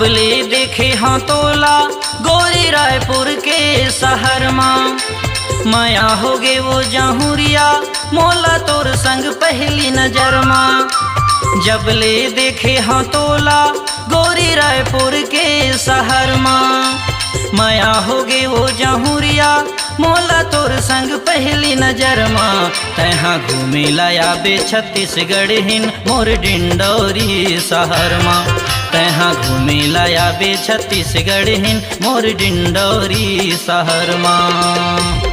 जबले देखे हाँ तोला गोरी रायपुर के शहर माँ, माया हो गे वो जहुरिया मोला तोर संग पहली नजर माँ। जबले देखे हाँ तोला गोरी रायपुर के शहर माँ, माया हो गे वो जहुरिया मोला तोर संग पहली नजर माँ। तहाँ घूमे लाया बे छत्तीसगढ़ हिन मोर डिंडौरी शहर माँ, तहाँ घूमे लाया बे छत्तीसगढ़ हिन मोर डिंडौरी शहर माँ।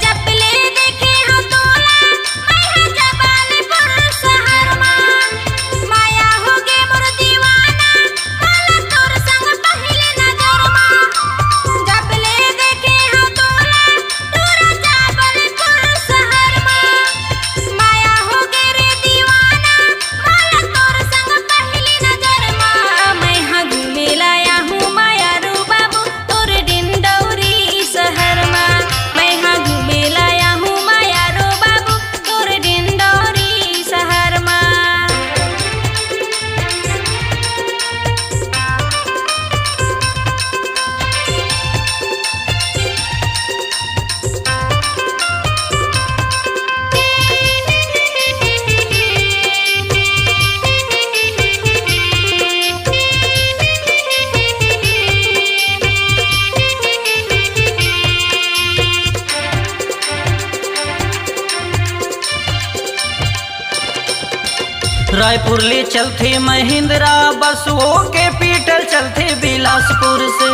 रायपुर ले चलते महिंद्रा बसों के पीटल चलते बिलासपुर से,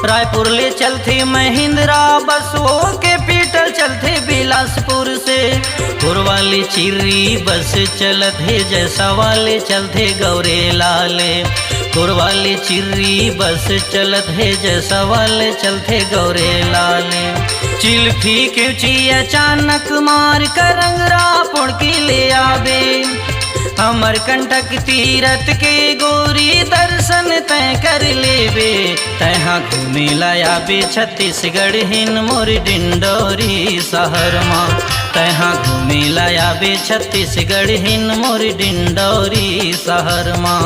रायपुर ले चलते महिंद्रा बसों के पीटल चलते बिलासपुर से। पुरवाली चिर्री बस चलत है जैसा वाले चलते गौरे लाले, पुरवाली चिर्री बस चलत है जैसा वाले चलते गौरे लाले। चिल्फी क्योंची अचानक मार कर रंगरा पुण की ले आवे, अमर कंटक तीरथ के गोरी दर्शन तय कर लेबे। तहाँ घूमे लाया बे छत्तीसगढ़ हिन मोर डिंडौरी शहर माँ, तहाँ घूमे लाया बे छत्तीसगढ़ हिन मोर डिंडौरी शहर माँ।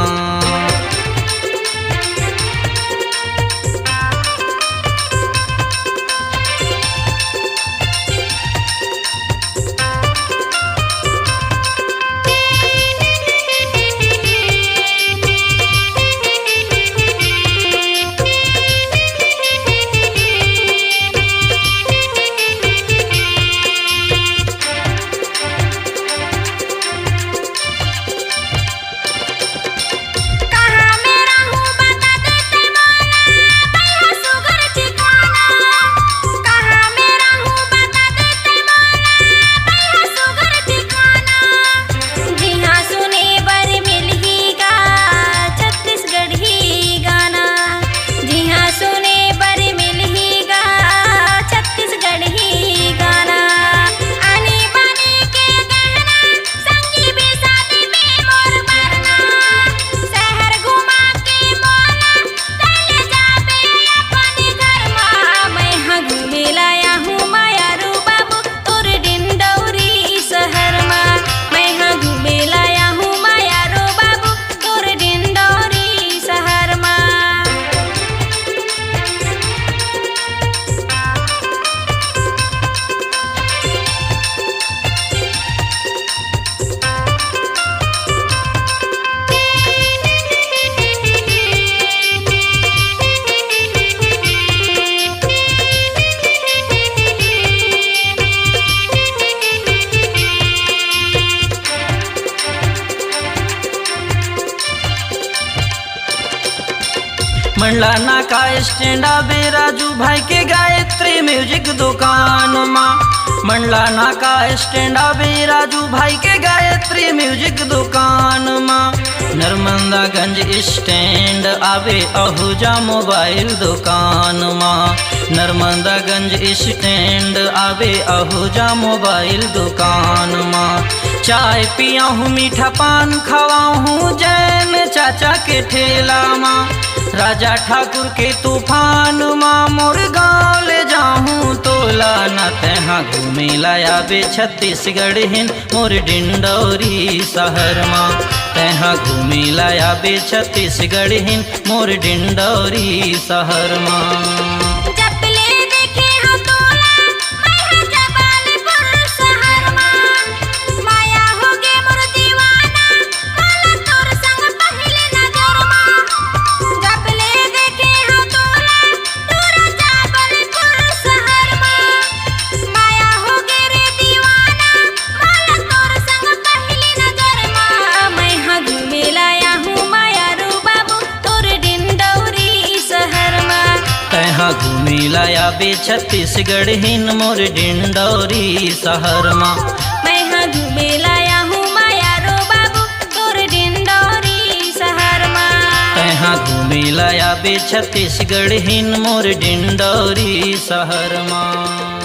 मंडलाना का स्टैंड आबे राजू भाई के गायत्री म्यूजिक दुकान माँ, मंडलाना का स्टैंड आबे राजू भाई के गायत्री म्यूजिक दुकान माँ। नर्मदागंज स्टैंड आबे आहूजा मोबाइल दुकान माँ, नर्मदागंज स्टैंड आबे आहूजा मोबाइल दुकान माँ। चाय पिया हूँ मीठा पान खवाऊँ जैन चाचा के ठेला माँ, राजा ठाकुर के तूफान माँ मोर गाँव ले जाऊँ तोला न। तहाँ घूमे लाया बे छत्तीसगढ़ हिन मोर डिंडौरी शहर माँ, तैहा घूमिला आबे छत्तीसगढ़ हिन मोर डिंडौरी शहर माँ। घूमिला आबे छत्तीसगढ़ हिन मोर डिंडौरी शहर माँ। मैं घूमिला हूँ माया रो बाबू तोर डिंडौरी शहर माँ। तैहा घूमिला आबे छत्तीसगढ़ हिन मोर डिंडौरी शहर माँ।